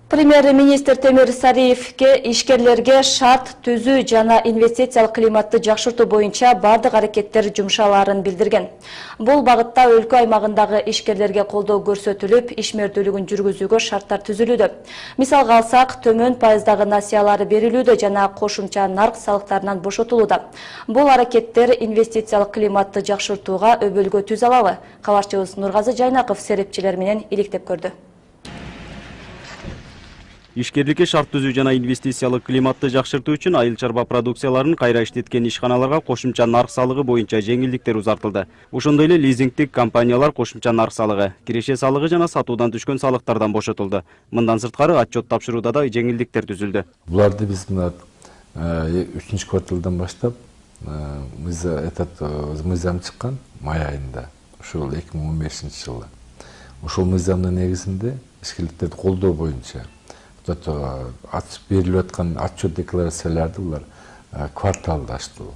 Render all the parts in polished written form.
Премьер-министр Темир Сариевке ишкерлерге шарт түзүү жана инвестициялык климатты жакшыртуу боюнча бардык аракеттер жумшаларын билдирген. Бул багытта өлкө аймагындагы ишкерлерге колдоо көрсөтүлүп, ишмердүүлүгүн жүргүзүүгө шарттар түзүлүүдө. Мисалга алсак, төмөн пайыздагы насыялары берилүүдө жана кошумча нарк салыктарынан бошотулууда. Бул аракеттер инвестициялык климатты жакшыртууга өбөлгө түз алабы? Кабарчыбыз Нургазы Жайнаков серепчилер менен иликтеп көрдү. Ишкерликке шарт түзүү жана инвестициялык климатты жакшыртуу үчүн айыл чарба продукцияларын кайра иштеткен ишканаларга кошумча нарк салыгы боюнча жеңилдиктер узартылды. Ошондой эле лизингдик компаниялар кошумча нарк салыгы, киреше салыгы жана сатуудан түшкөн салыктардан бошотулду. Мындан сырткары отчет тапшырууда да жеңилдиктер түзүлдү. Буларды биз мына 3-чү кварталдан баштап мыйзам чыккан май айында, ушул 2015-жылы. Ушул мыйзамдын негизинде ишкерликтерди колдоо боюнча açıp берилип аткан отчет декларацияларды булар кварталдаштыруу,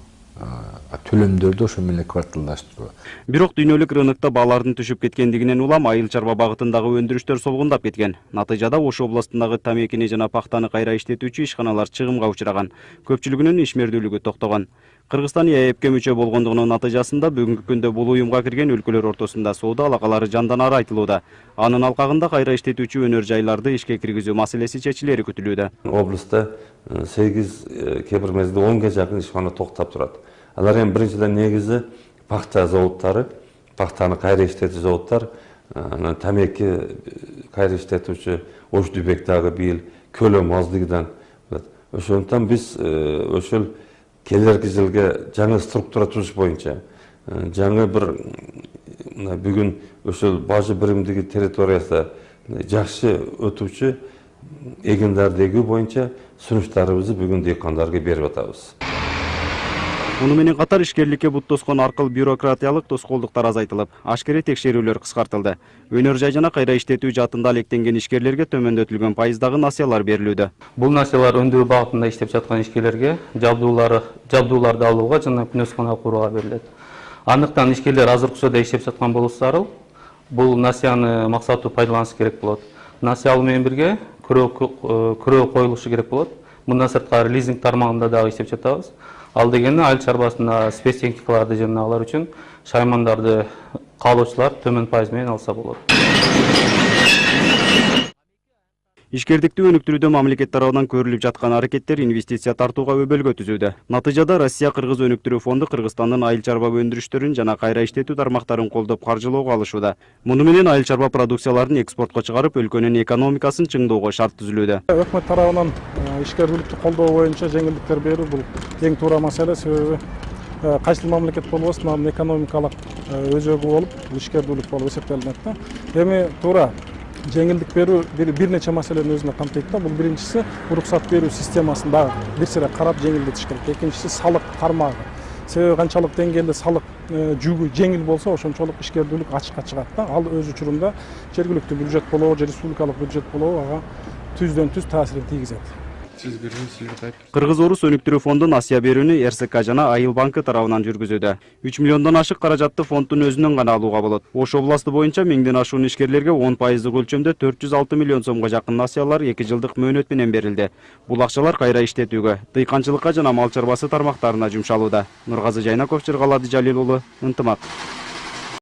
төлөмдөрдү ошо менен кварталдаштыруу. Бирок дүйнөлүк рынокто баалардын түшүп кеткендигинен улам айыл чарба багытындагы өндүрүштөр солгундап кеткен. Натыйжада Ош областындагы тамекини жана пахтаны кайра иштетүүчү ишканалар чыгымга учураган. Көпчүлүгүнүн ишмердүүлүгү токтогон. Кыргызстан ЕЭПке мүчө болгондугунун натыйжасында бүгүнкү күндө бул уюмга кирген өлкөлөр ортосунда соода алакалары жанданары айтылууда. Анын алкагында кайра иштетүүчү өнөр жайларды ишке киргизүү маселеси чечилери күтүлүүдө. Областта 8, кээ бир мезгилде 10га жакын ишкана токтоп турат. Алар эми биринчиден негизи пахта заводдары, пахтаны кайра иштетүү заводдор, тамеки кайра иштетүүчү Ош Дүйбектагы бийил көлөм аздыгынан. Ошондуктан биз ошол келерки жылга жаңы структура түзүш боюнча жаңы бир бүгүн ошол бажы биримдиги территориясында жакшы өтүүчү эгиндарды эгүү боюнча сунуштарыбызды бүгүн дыйкандарга берип атабыз. Муну менен катар ишкерликке бут тоскон аркыл бюрократиялык тоскоолдуктар азайтылып, ашкере текшерүүлөр кыскартылды. Өнөр жай жана кайра иштетүү жаатында алектенген ишкерлерге төмөндөтүлгөн пайыздагы насыялар берилүүдө. Бул насыялар өндүрүү багытында иштеп жаткан ишкерлерге жабдууларды алууга жана күнөскана курууга берилет. Андыктан ишкерлер азыркы иштеп жаткан болушу зарыл. Бул насыяны максаттуу пайдаланыш керек болот. Насыя алуу менен бирге көрөө коюлушу керек болот. Мындан сырткары лизинг тармагында дагы иштеп жатабыз. Ал дегенде айыл чарбасында спецтехникаларды жинаагалар үчүн шаймандарды каалоочулар төмөн пайыз менен алса болот. Ишкердикти өнүктүрүүдө мамлекет тарабынан көрүлүп жаткан аракеттер инвестиция тартууга өбөлгө түзүүдө. Натыйжада Россия Кыргыз өнүктүрүү фонду Кыргызстандын айыл чарба өндүрүштөрүн жана кайра иштетүү тармактарын колдоп каржылоого алышууда. Муну менен айыл чарба продукцияларын экспортко чыгарып, өлкөнүн экономикасын чыңдоого шарт түзүлүүдө. Өкмөт тарабынан ишкерликти колдоо боюнча жеңилдиктер берүү бул эң туура маселе, себеби кайсыл мамлекет болбосун анын экономикалык өзөгү болуп, ишкердүүлүк болуп эсептелинет да. Эми туура жеңилдик берүү бир нече маселени өзүнө камтыйт да. Бул биринчиси уруксат берүү системасын дагы бир сыйра карап жеңилдетиш керек. Экинчиси салык тармагы. Себеби канчалык деңгээлде салык жүгү жеңил болсо, ошончолук ишкердүүлүк ачыкка чыгат да. Ал өз учурунда жергиликтүү бюджет болобу, же республикалык бюджет болобу ага түздөн түз таасирин тийгизет. Кыргыз-Орус өнүктүрүү фонду насыя берүүнү РСК жана Айыл банкы тарабынан жүргүзүүдө. 3 миллиондон ашык каражатты фонддун өзүнөн гана алууга болот. Ош областы боюнча 1000ден ашуун ишкерлерге 10% өлчөмдө 406 миллион сомго жакын насыялар 2 жылдык мөөнөт менен берилди. Бул акчалар кайра иштетүүгө, дыйканчылыкка жана мал чарбасы тармактарына жумшалууда. Нургазы Жайнаков, Жыргалады Жалил уулу, Ынтымак.